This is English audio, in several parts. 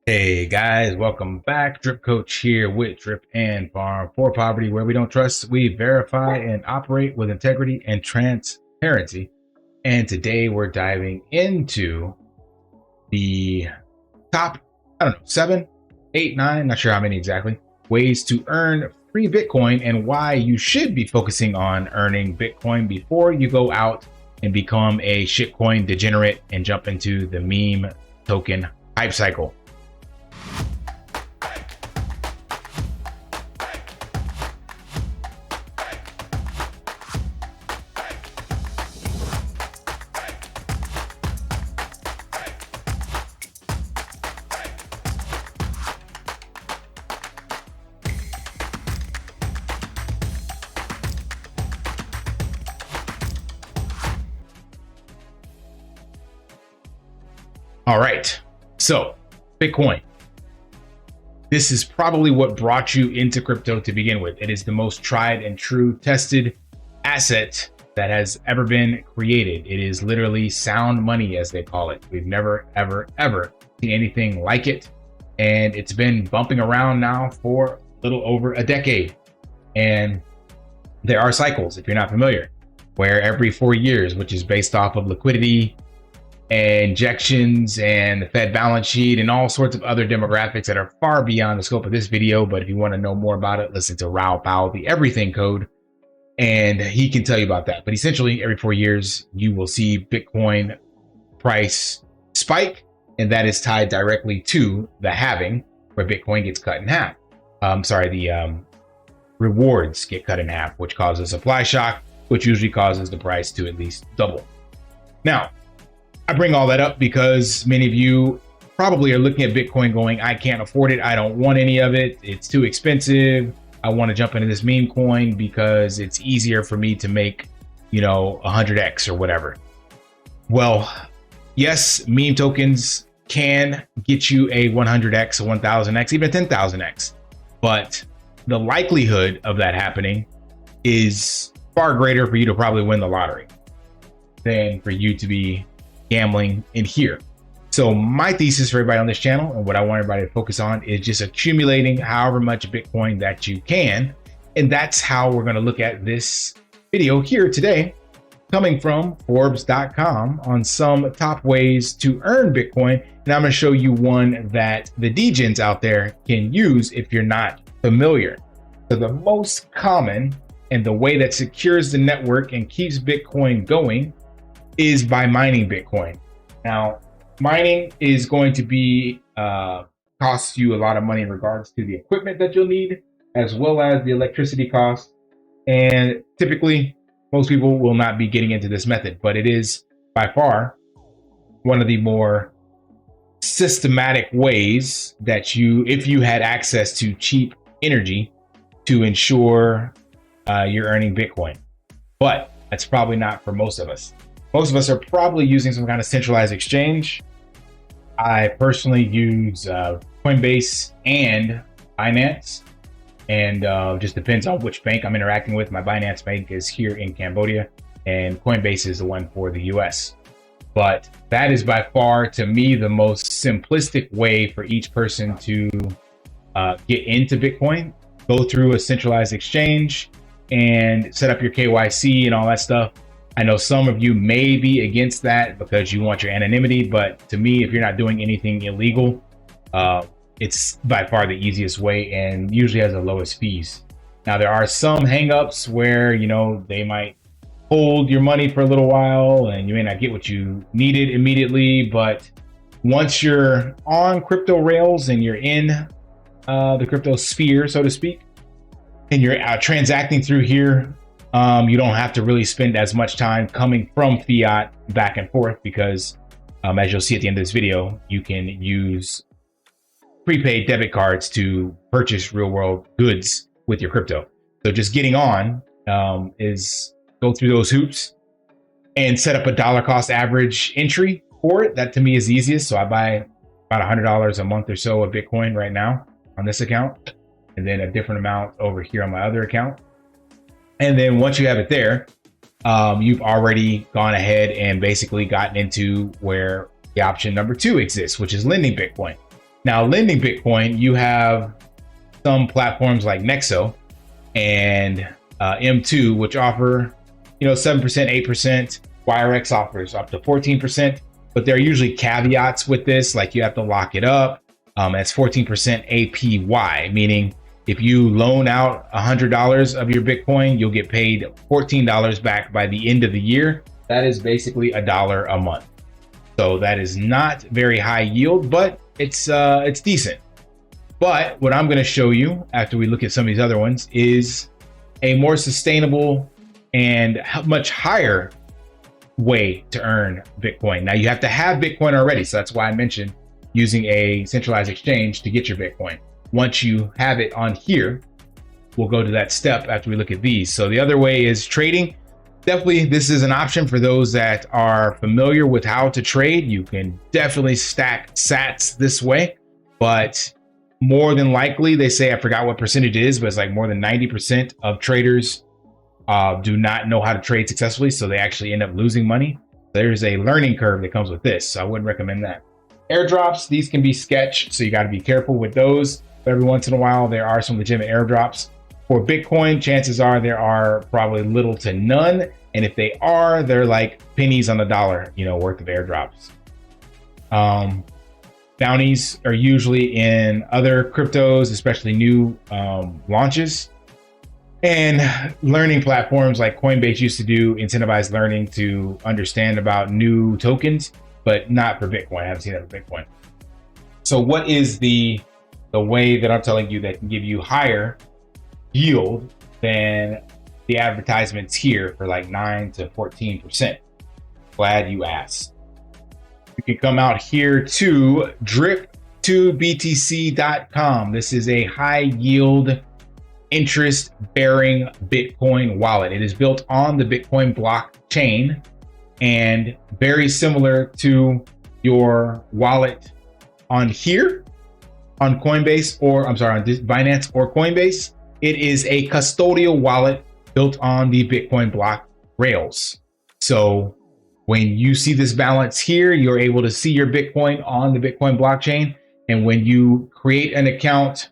Hey guys, welcome back. Drip Coach here with Drip and Farm for Poverty, where we don't trust, we verify and operate with integrity and transparency. And today we're diving into the top, I don't know, 7, 8, 9, not sure how many exactly, ways to earn free Bitcoin and why you should be focusing on earning Bitcoin before you go out and become a shitcoin degenerate and jump into the meme token hype cycle. All right, so Bitcoin. This is probably what brought you into crypto to begin with. It is the most tried and true tested asset that has ever been created. It is literally sound money, as they call it. We've never, ever seen anything like it. And it's been bumping around now for a little over a decade. And there are cycles, if you're not familiar, where every 4 years, which is based off of liquidity, injections and the Fed balance sheet and all sorts of other demographics that are far beyond the scope of this video. But if you want to know more about it, listen to Raoul Pal, the Everything Code, and he can tell you about that. But essentially, every 4 years, you will see Bitcoin price spike, and that is tied directly to the halving, where Bitcoin gets cut in half. The rewards get cut in half, which causes supply shock, which usually causes the price to at least double. Now, I bring all that up because many of you probably are looking at Bitcoin going, I can't afford it. I don't want any of it. It's too expensive. I want to jump into this meme coin because it's easier for me to make, 100x or whatever. Well, yes, meme tokens can get you a 100x, a 1000x, even 10,000x. But the likelihood of that happening is far greater for you to probably win the lottery than for you to be gambling in here. So my thesis for everybody on this channel and what I want everybody to focus on is just accumulating however much Bitcoin that you can. And that's how we're going to look at this video here today, coming from Forbes.com on some top ways to earn Bitcoin. And I'm going to show you one that the degens out there can use if you're not familiar. So the most common and the way that secures the network and keeps Bitcoin going is by mining Bitcoin. Now, mining is going to be cost you a lot of money in regards to the equipment that you'll need, as well as the electricity cost. And typically, most people will not be getting into this method, but it is by far one of the more systematic ways that if you had access to cheap energy, to ensure you're earning Bitcoin. But that's probably not for most of us. Most of us are probably using some kind of centralized exchange. I personally use Coinbase and Binance, and just depends on which bank I'm interacting with. My Binance bank is here in Cambodia, and Coinbase is the one for the US. But that is by far, to me, the most simplistic way for each person to get into Bitcoin. Go through a centralized exchange and set up your KYC and all that stuff. I know some of you may be against that because you want your anonymity, but to me, if you're not doing anything illegal, it's by far the easiest way and usually has the lowest fees. Now, there are some hangups where, they might hold your money for a little while and you may not get what you needed immediately. But once you're on crypto rails and you're in the crypto sphere, so to speak, and you're transacting through here, you don't have to really spend as much time coming from fiat back and forth because as you'll see at the end of this video, you can use prepaid debit cards to purchase real world goods with your crypto. So just getting on is go through those hoops and set up a dollar cost average entry for it. That to me is the easiest. So I buy about $100 a month or so of Bitcoin right now on this account, and then a different amount over here on my other account. And then once you have it there, you've already gone ahead and basically gotten into where the option number 2 exists, which is lending Bitcoin. Now, lending Bitcoin, you have some platforms like Nexo and M2, which offer 7%, 8%. YRX offers up to 14%, but there are usually caveats with this, like you have to lock it up. That's 14% APY, meaning if you loan out $100 of your Bitcoin, you'll get paid $14 back by the end of the year. That is basically $1 a month. So that is not very high yield, but it's decent. But what I'm going to show you after we look at some of these other ones is a more sustainable and much higher way to earn Bitcoin. Now you have to have Bitcoin already. So that's why I mentioned using a centralized exchange to get your Bitcoin. Once you have it on here, we'll go to that step after we look at these. So the other way is trading. Definitely, this is an option for those that are familiar with how to trade. You can definitely stack sats this way, but more than likely, they say, I forgot what percentage it is, but it's like more than 90% of traders do not know how to trade successfully. So they actually end up losing money. There's a learning curve that comes with this. So I wouldn't recommend that. Airdrops, these can be sketch. So you got to be careful with those. But every once in a while, there are some legitimate airdrops. For Bitcoin, chances are there are probably little to none. And if they are, they're like pennies on the dollar, worth of airdrops. Bounties are usually in other cryptos, especially new launches. And learning platforms like Coinbase used to do incentivized learning to understand about new tokens, but not for Bitcoin. I haven't seen that for Bitcoin. So what is the way that I'm telling you that can give you higher yield than the advertisements here for like 9 to 14%? Glad you asked. You can come out here to drip2btc.com. This is a high yield interest bearing Bitcoin wallet. It is built on the Bitcoin blockchain and very similar to your wallet on here on Coinbase, or I'm sorry, on Binance or Coinbase. It is a custodial wallet built on the Bitcoin block rails. So when you see this balance here, you're able to see your Bitcoin on the Bitcoin blockchain. And when you create an account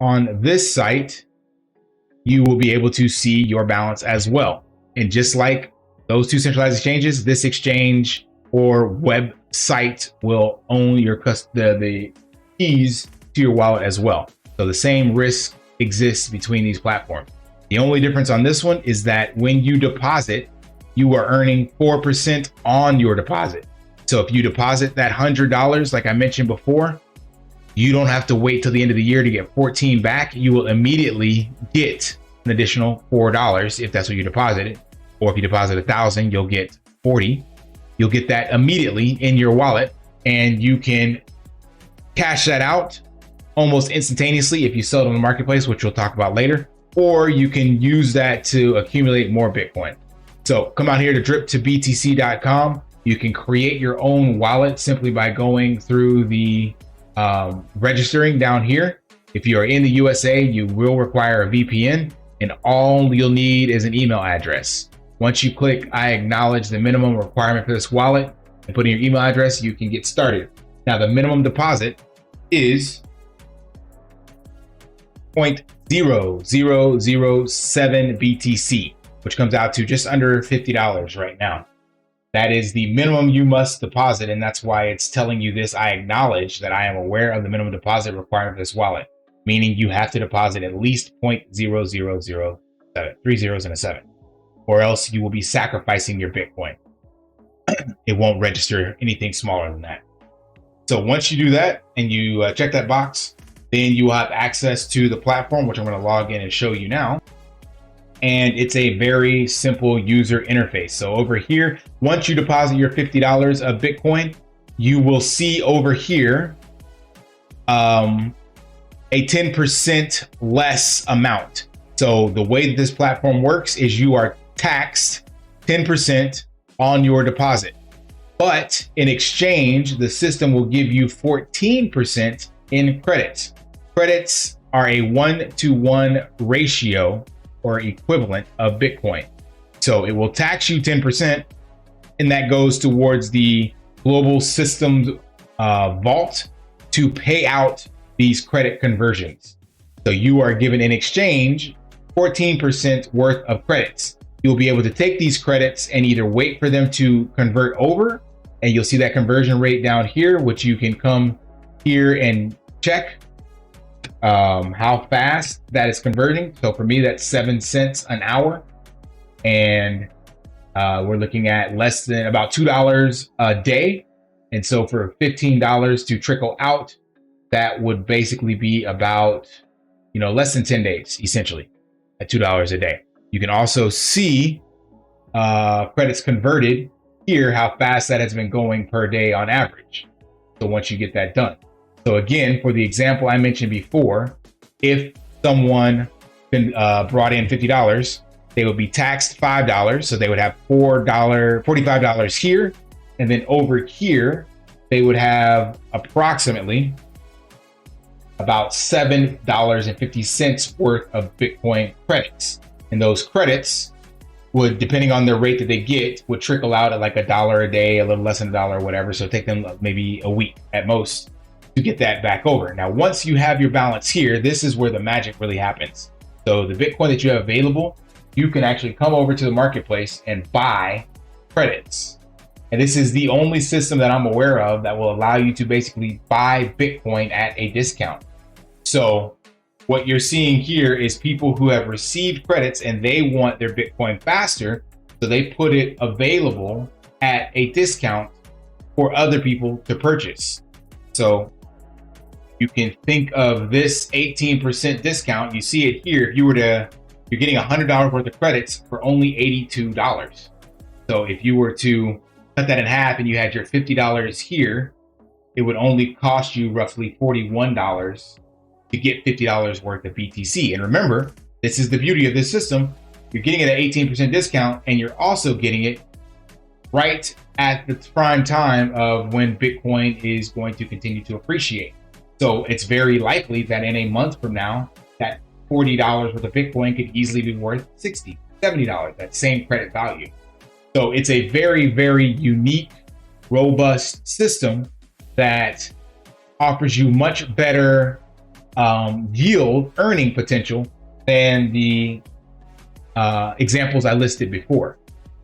on this site, you will be able to see your balance as well. And just like those two centralized exchanges, this exchange or website will own the keys to your wallet as well. So the same risk exists between these platforms. The only difference on this one is that when you deposit, you are earning 4% on your deposit. So if you deposit that $100, like I mentioned before, you don't have to wait till the end of the year to get 14 back. You will immediately get an additional $4 if that's what you deposited. Or if you deposit 1,000, you'll get 40. You'll get that immediately in your wallet, and you can cash that out almost instantaneously if you sell it on the marketplace, which we'll talk about later, or you can use that to accumulate more Bitcoin. So come out here to drip2btc.com. You can create your own wallet simply by going through the registering down here. If you are in the USA, you will require a VPN, and all you'll need is an email address. Once you click I acknowledge the minimum requirement for this wallet and put in your email address, you can get started. Now the minimum deposit is 0.0007 BTC, which comes out to just under $50 right now. That is the minimum you must deposit, and that's why it's telling you this. I acknowledge that I am aware of the minimum deposit requirement for this wallet, meaning you have to deposit at least 0.0007, 3 zeros and a 7, or else you will be sacrificing your Bitcoin. It won't register anything smaller than that. So once you do that and you check that box, then you will have access to the platform, which I'm going to log in and show you now. And it's a very simple user interface. So over here, once you deposit your $50 of Bitcoin, you will see over here a 10% less amount. So the way that this platform works is you are taxed 10% on your deposit. But in exchange, the system will give you 14% in credits. Credits are a 1-to-1 ratio or equivalent of Bitcoin. So it will tax you 10%, and that goes towards the global systems vault. to pay out these credit conversions. So you are given in exchange 14% worth of credits. You'll be able to take these credits and either wait for them to convert over, and you'll see that conversion rate down here, which you can come here and check how fast that is converting. So for me, that's 7 cents an hour. And we're looking at less than about $2 a day. And so for $15 to trickle out, that would basically be about, less than 10 days, essentially, at $2 a day. You can also see credits converted here, how fast that has been going per day on average. So once you get that done. So again, for the example I mentioned before, if someone brought in $50, they would be taxed $5. So they would have $45 here. And then over here, they would have approximately about $7.50 worth of Bitcoin credits. And those credits would, depending on the rate that they get, would trickle out at like $1 a day, a little less than $1 or whatever. So take them maybe a week at most to get that back over. Now, once you have your balance here, this is where the magic really happens. So the Bitcoin that you have available, you can actually come over to the marketplace and buy credits. And this is the only system that I'm aware of that will allow you to basically buy Bitcoin at a discount. So what you're seeing here is people who have received credits and they want their Bitcoin faster. So they put it available at a discount for other people to purchase. So you can think of this 18% discount. You see it here. If you're getting $100 worth of credits for only $82. So if you were to cut that in half and you had your $50 here, it would only cost you roughly $41 to get $50 worth of BTC. And remember, this is the beauty of this system. You're getting it at 18% discount, and you're also getting it right at the prime time of when Bitcoin is going to continue to appreciate. So it's very likely that in a month from now, that $40 worth of Bitcoin could easily be worth $60, $70, that same credit value. So it's a very, very unique, robust system that offers you much better yield earning potential than the examples I listed before.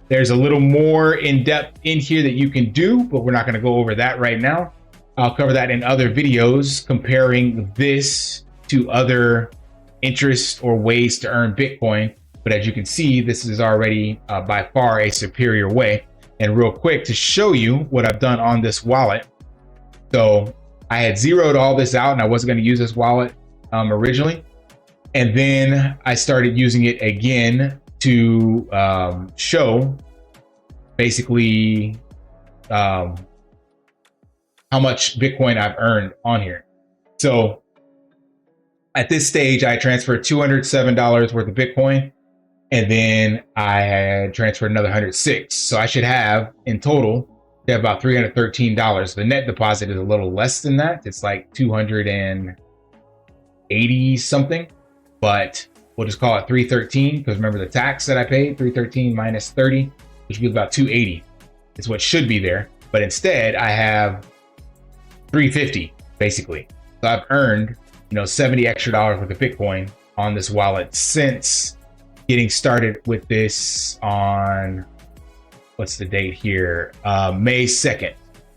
There's a little more in depth in here that you can do, but we're not going to go over that right now. I'll cover that in other videos, comparing this to other interest or ways to earn Bitcoin. But as you can see, this is already by far a superior way. And real quick, to show you what I've done on this wallet. So I had zeroed all this out and I wasn't going to use this wallet originally. And then I started using it again to show basically how much Bitcoin I've earned on here. So at this stage, I transferred $207 worth of Bitcoin, and then I had transferred another 106. So I should have in total about $313. The net deposit is a little less than that. It's like 280 something, but we'll just call it 313 because remember the tax that I paid, 313 minus 30, which would be about 280. It's what should be there. But instead I have 350 basically. So I've earned, $70 extra worth of Bitcoin on this wallet since getting started with this on, what's the date here? May 2nd.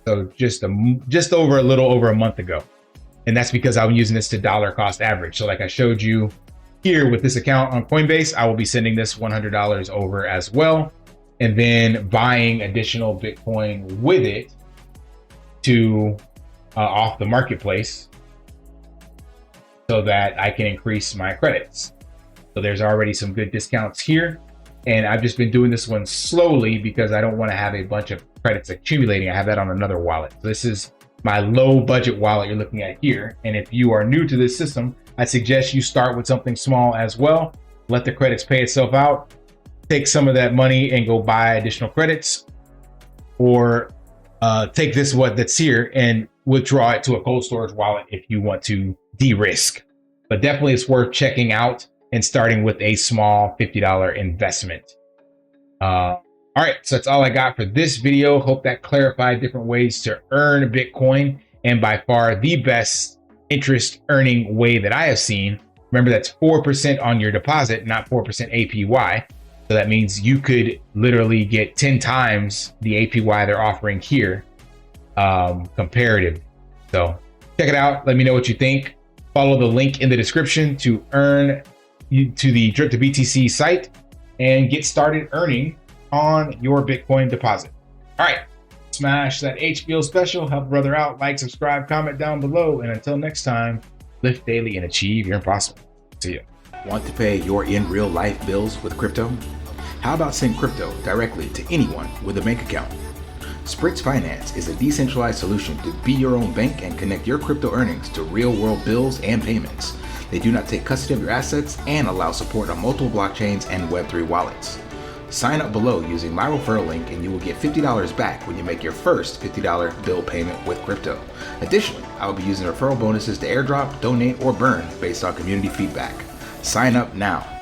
So just a little over a month ago. And that's because I'm using this to dollar cost average. So like I showed you here with this account on Coinbase, I will be sending this $100 over as well. And then buying additional Bitcoin with it to off the marketplace so that I can increase my credits. So there's already some good discounts here. And I've just been doing this one slowly because I don't want to have a bunch of credits accumulating. I have that on another wallet. So this is my low budget wallet you're looking at here. And if you are new to this system, I suggest you start with something small as well. Let the credits pay itself out. Take some of that money and go buy additional credits, or take this that's here and withdraw it to a cold storage wallet if you want to de-risk. But definitely it's worth checking out and starting with a small $50 investment. All right, so that's all I got for this video. Hope that clarified different ways to earn Bitcoin and by far the best interest earning way that I have seen. Remember, that's 4% on your deposit, not 4% APY. So that means you could literally get 10 times the APY they're offering here, comparative. So check it out. Let me know what you think. Follow the link in the description to earn to the Drip to BTC site and get started earning on your Bitcoin deposit. All right, smash that HBO special, help a brother out, like, subscribe, comment down below, and until next time, lift daily and achieve your impossible. See ya. Want to pay your in real life bills with crypto? How about send crypto directly to anyone with a bank account? Spritz Finance is a decentralized solution to be your own bank and connect your crypto earnings to real world bills and payments. They do not take custody of your assets and allow support on multiple blockchains and Web3 wallets. Sign up below using my referral link and you will get $50 back when you make your first $50 bill payment with crypto. Additionally, I will be using referral bonuses to airdrop, donate, or burn based on community feedback. Sign up now.